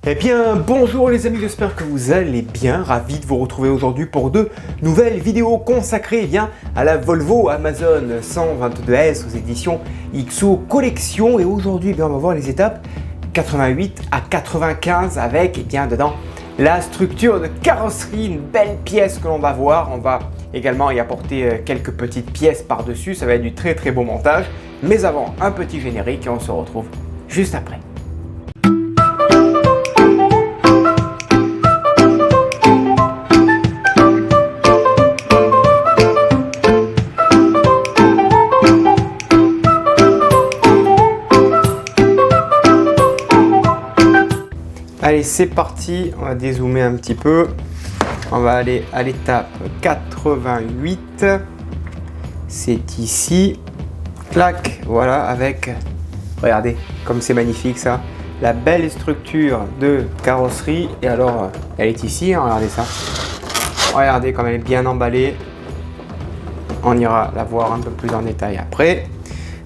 Eh bien, bonjour les amis, j'espère que vous allez bien, ravi de vous retrouver aujourd'hui pour de nouvelles vidéos consacrées à la Volvo Amazon 122S aux éditions XO Collection. Et aujourd'hui, on va voir les étapes 88 à 95 avec dedans la structure de carrosserie, une belle pièce que l'on va voir. On va également y apporter quelques petites pièces par-dessus, ça va être du très beau montage. Mais avant, un petit générique et on se retrouve juste après. Allez, c'est parti, on va dézoomer un petit peu. On va aller à l'étape 88. C'est ici. Clac, voilà, avec, regardez, comme c'est magnifique ça, la belle structure de carrosserie. Et alors, elle est ici, hein, regardez ça. Regardez comme elle est bien emballée. On ira la voir un peu plus en détail après.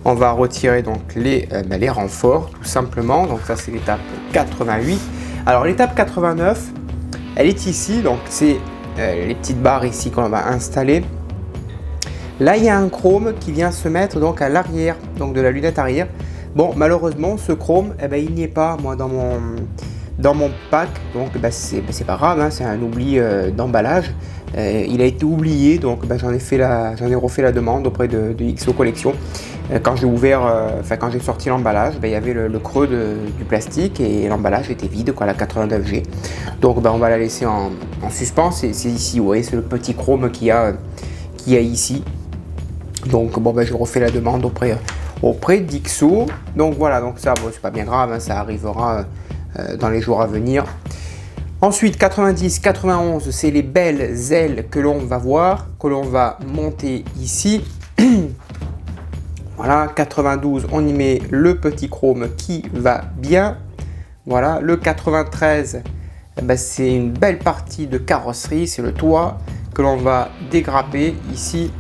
On va retirer donc les renforts, tout simplement. Donc ça, c'est l'étape 88. Alors l'étape 89, elle est ici, donc c'est les petites barres ici qu'on va installer. Là, il y a un chrome qui vient se mettre donc à l'arrière, donc de la lunette arrière. Bon, malheureusement, ce chrome, il n'y est pas, moi, dans mon pack. Donc, c'est pas grave, hein, c'est un oubli d'emballage. Il a été oublié, donc j'en ai refait la demande auprès de XO Collection. Quand j'ai ouvert, quand j'ai sorti l'emballage, il y avait le creux du plastique et l'emballage était vide, la 89G. Donc on va la laisser en suspens. C'est ici, vous voyez, c'est le petit chrome qu'il y a ici. Donc je refais la demande auprès d'XO. Donc voilà, donc ça, c'est pas bien grave, hein, ça arrivera dans les jours à venir. Ensuite, 90, 91, c'est les belles ailes que l'on va voir, que l'on va monter ici. Voilà, 92, on y met le petit chrome qui va bien. Voilà, le 93, c'est une belle partie de carrosserie, c'est le toit que l'on va dégrapper ici.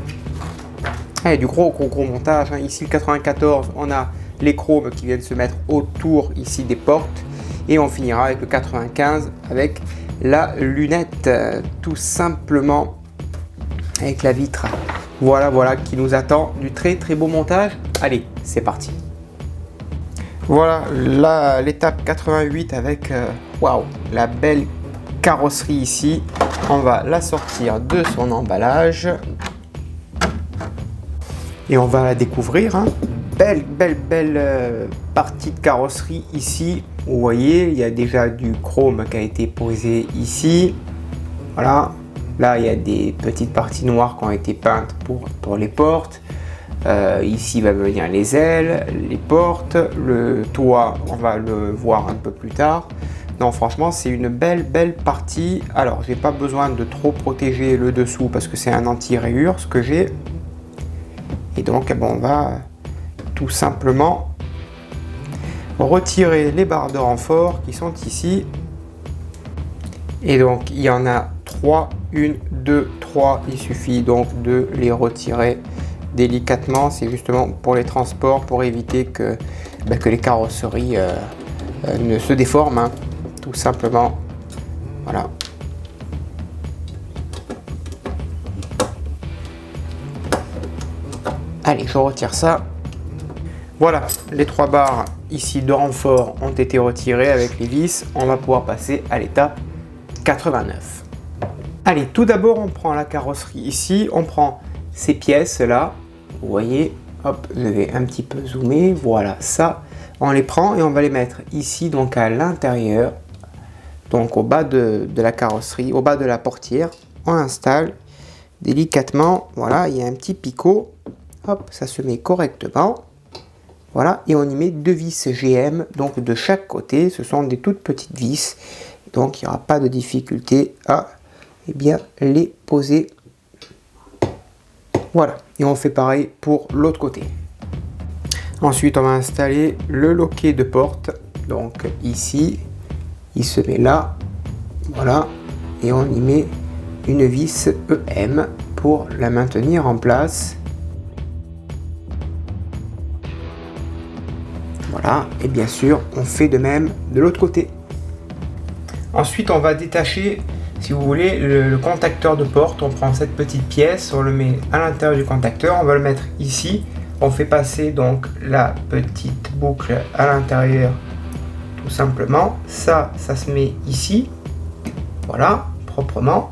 Et du gros montage, hein. Ici, le 94, on a les chromes qui viennent se mettre autour ici des portes. Et on finira avec le 95 avec la lunette, tout simplement, avec la vitre. Voilà qui nous attend du très beau montage. Allez, c'est parti. Voilà l'étape 88 avec la belle carrosserie ici. On va la sortir de son emballage et on va la découvrir, hein. Belle partie de carrosserie ici. Vous voyez, il y a déjà du chrome qui a été posé ici. Voilà. Là, il y a des petites parties noires qui ont été peintes pour les portes. Ici, va venir les ailes, les portes, le toit, on va le voir un peu plus tard. Non, franchement, c'est une belle partie. Alors, j'ai pas besoin de trop protéger le dessous parce que c'est un anti-rayure, ce que j'ai. Et donc, on va tout simplement retirer les barres de renfort qui sont ici. Et donc, il y en a 3. 1, 2, 3. Il suffit donc de les retirer délicatement. C'est justement pour les transports, pour éviter que les carrosseries ne se déforment, hein, tout simplement. Voilà. Allez, je retire ça. Voilà, les 3 barres ici de renfort ont été retirées avec les vis. On va pouvoir passer à l'étape 89. Allez, tout d'abord, on prend la carrosserie ici. On prend ces pièces-là. Vous voyez, hop, je vais un petit peu zoomer. Voilà, ça. On les prend et on va les mettre ici, donc à l'intérieur. Donc au bas de la carrosserie, au bas de la portière. On installe délicatement. Voilà, il y a un petit picot. Hop, ça se met correctement. Voilà, et on y met 2 vis GM, donc de chaque côté. Ce sont des toutes petites vis. Donc il n'y aura pas de difficulté à les poser. Voilà, et on fait pareil pour l'autre côté. Ensuite, on va installer le loquet de porte. Donc ici, il se met là. Voilà, et on y met une vis EM pour la maintenir en place. Voilà, et bien sûr, on fait de même de l'autre côté. Ensuite, on va détacher, si vous voulez, le contacteur de porte. On prend cette petite pièce, on le met à l'intérieur du contacteur, on va le mettre ici. On fait passer donc la petite boucle à l'intérieur, tout simplement. Ça se met ici, voilà, proprement.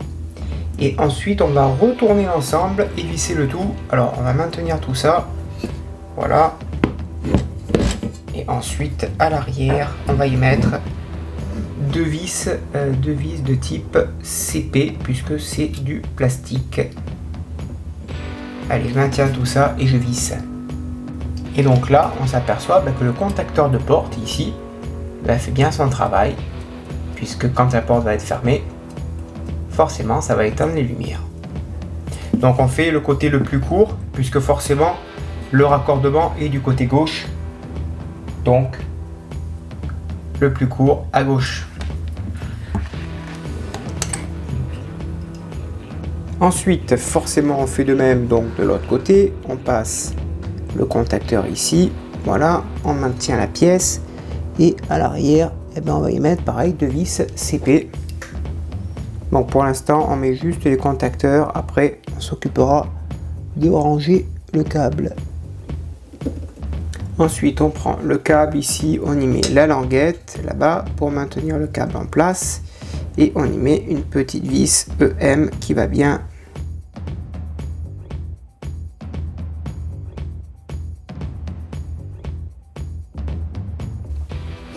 Et ensuite, on va retourner l'ensemble et visser le tout. Alors, on va maintenir tout ça, voilà. Et ensuite, à l'arrière, on va y mettre deux vis de type CP, puisque c'est du plastique. Allez, je maintiens tout ça et je visse. Et donc là, on s'aperçoit que le contacteur de porte ici fait bien son travail, puisque quand la porte va être fermée, forcément ça va éteindre les lumières. Donc on fait le côté le plus court, puisque forcément le raccordement est du côté gauche, donc le plus court à gauche. Ensuite, forcément on fait de même donc de l'autre côté, on passe le contacteur ici, voilà, on maintient la pièce et à l'arrière, on va y mettre pareil deux vis CP. Donc pour l'instant, on met juste les contacteurs, après on s'occupera de ranger le câble. Ensuite, on prend le câble ici, on y met la languette là-bas pour maintenir le câble en place et on y met une petite vis EM qui va bien.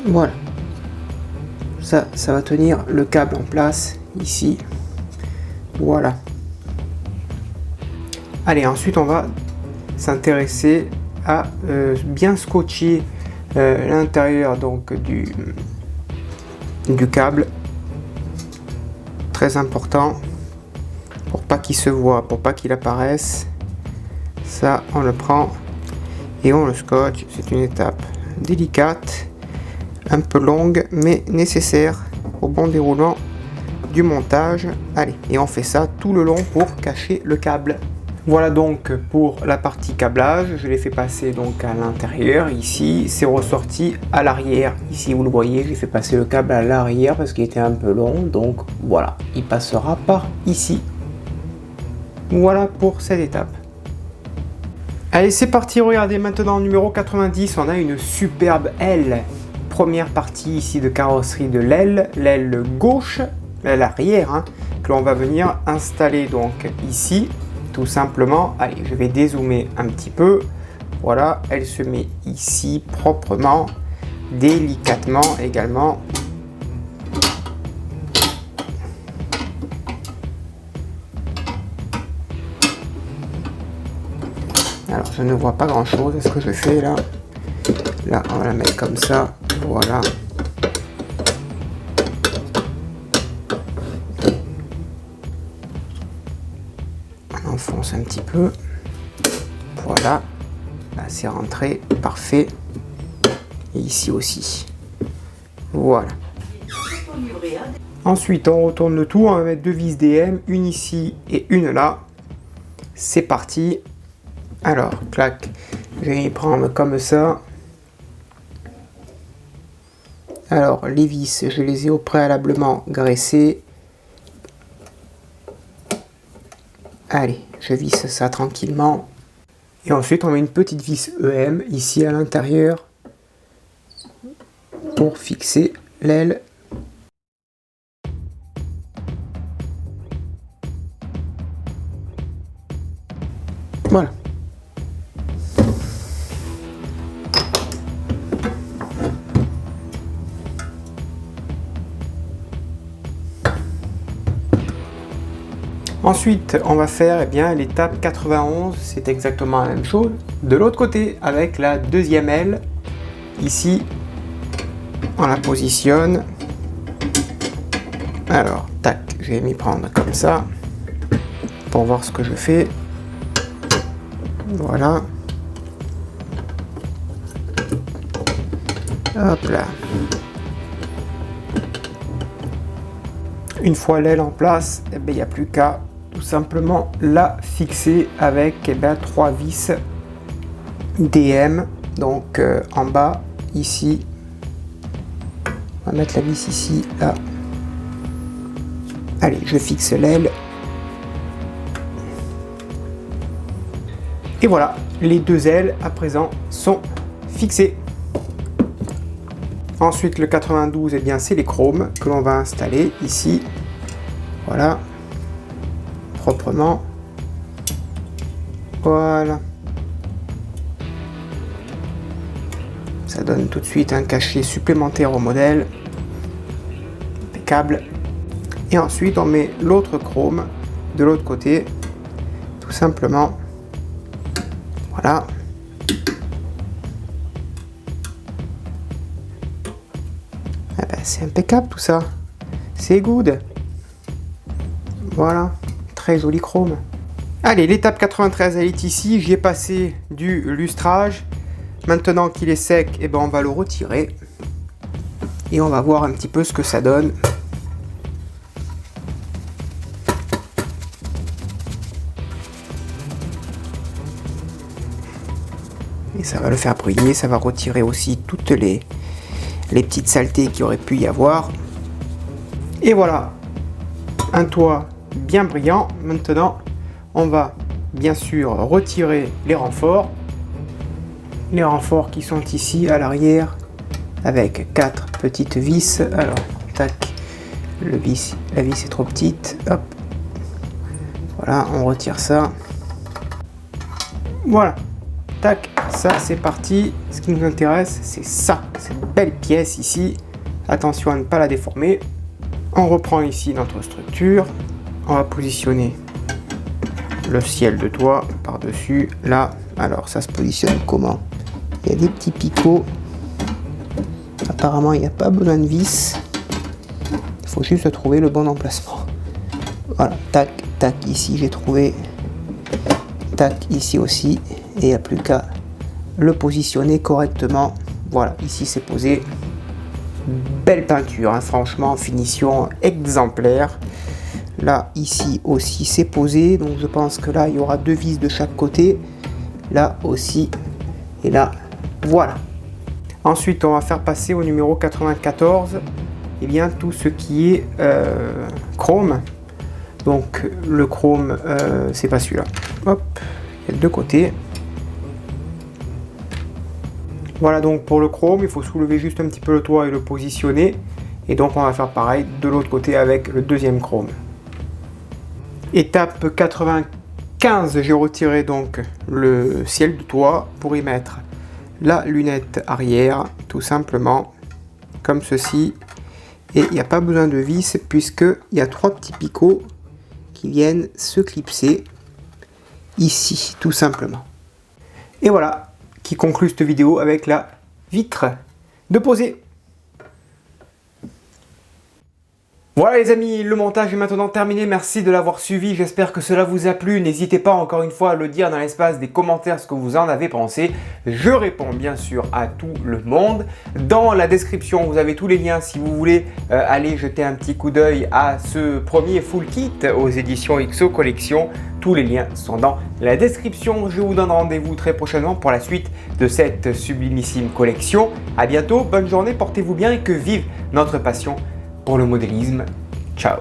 Voilà, ça va tenir le câble en place ici, voilà. Allez, ensuite on va s'intéresser à bien scotcher l'intérieur donc du câble, très important pour pas qu'il se voit, pour pas qu'il apparaisse. Ça, on le prend et on le scotche. C'est une étape délicate, un peu longue, mais nécessaire au bon déroulement du montage. Allez, et on fait ça tout le long pour cacher le câble. Voilà donc pour la partie câblage. Je l'ai fait passer donc à l'intérieur ici, c'est ressorti à l'arrière. Ici vous le voyez, j'ai fait passer le câble à l'arrière parce qu'il était un peu long, donc voilà, il passera par ici. Voilà pour cette étape. Allez, c'est parti, regardez maintenant numéro 90, on a une superbe aile. Première partie ici de carrosserie de l'aile gauche, l'aile arrière, que l'on va venir installer donc ici, tout simplement. Allez, je vais dézoomer un petit peu. Voilà, elle se met ici proprement, délicatement également. Alors, je ne vois pas grand chose. Est-ce que je fais là? Là, on va la mettre comme ça. Voilà. On enfonce un petit peu. Voilà. Là, c'est rentré. Parfait. Et ici aussi. Voilà. Ensuite, on retourne le tout. On va mettre deux vis DM. Une ici et une là. C'est parti. Alors, clac. Je vais y prendre comme ça. Alors, les vis, je les ai au préalablement graissées. Allez, je visse ça tranquillement. Et ensuite, on met une petite vis EM ici à l'intérieur pour fixer l'aile. Voilà. Ensuite, on va faire l'étape 91, c'est exactement la même chose. De l'autre côté, avec la deuxième aile, ici, on la positionne. Alors, tac, je vais m'y prendre comme ça, pour voir ce que je fais. Voilà. Hop là. Une fois l'aile en place, il n'y a plus qu'à tout simplement la fixer avec 3 vis DM. Donc en bas, ici, on va mettre la vis ici, là, Allez, je fixe l'aile. Et voilà, les deux ailes à présent sont fixées. Ensuite, le 92, eh bien, c'est les chromes que l'on va installer ici. Voilà, proprement. Voilà. Ça donne tout de suite un cachet supplémentaire au modèle. Impeccable. Et ensuite, on met l'autre chrome de l'autre côté, tout simplement. Voilà. Ah ben, c'est impeccable tout ça. C'est good. Voilà. Très joli chrome. Allez, l'étape 93, elle est ici. J'y ai passé du lustrage. Maintenant qu'il est sec, eh ben, on va le retirer. Et on va voir un petit peu ce que ça donne. Et ça va le faire briller, ça va retirer aussi toutes les petites saletés qu'il aurait pu y avoir. Et voilà, un toit bien brillant. Maintenant, on va bien sûr retirer les renforts. Les renforts qui sont ici à l'arrière avec 4 petites vis. Alors, tac, la vis est trop petite. Hop, voilà, on retire ça. Voilà, tac. Ça c'est parti, ce qui nous intéresse c'est ça, cette belle pièce ici, attention à ne pas la déformer. On reprend ici notre structure, on va positionner le ciel de toit par dessus, là, alors ça se positionne comment? Il y a des petits picots, apparemment il n'y a pas besoin de vis, il faut juste trouver le bon emplacement. Voilà, tac, tac, ici j'ai trouvé, tac, ici aussi, et il n'y a plus qu'à le positionner correctement. Voilà, ici c'est posé. Belle peinture, hein, franchement, finition exemplaire. Là, ici aussi c'est posé, donc je pense que là il y aura 2 vis de chaque côté. Là aussi, et là, voilà. Ensuite, on va faire passer au numéro 94, et bien tout ce qui est chrome. Donc le chrome, c'est pas celui-là. Hop, il y a 2 côtés. Voilà, donc pour le chrome, il faut soulever juste un petit peu le toit et le positionner. Et donc on va faire pareil de l'autre côté avec le deuxième chrome. Étape 95, j'ai retiré donc le ciel du toit pour y mettre la lunette arrière, tout simplement, comme ceci. Et il n'y a pas besoin de vis puisqu'il y a 3 petits picots qui viennent se clipser ici, tout simplement. Et voilà, qui conclut cette vidéo avec la vitre de poser. Voilà les amis, le montage est maintenant terminé, merci de l'avoir suivi, j'espère que cela vous a plu, n'hésitez pas encore une fois à le dire dans l'espace des commentaires ce que vous en avez pensé, je réponds bien sûr à tout le monde. Dans la description vous avez tous les liens si vous voulez aller jeter un petit coup d'œil à ce premier full kit aux éditions XO Collection, tous les liens sont dans la description, je vous donne rendez-vous très prochainement pour la suite de cette sublimissime collection. À bientôt, bonne journée, portez-vous bien et que vive notre passion pour le modélisme. Ciao.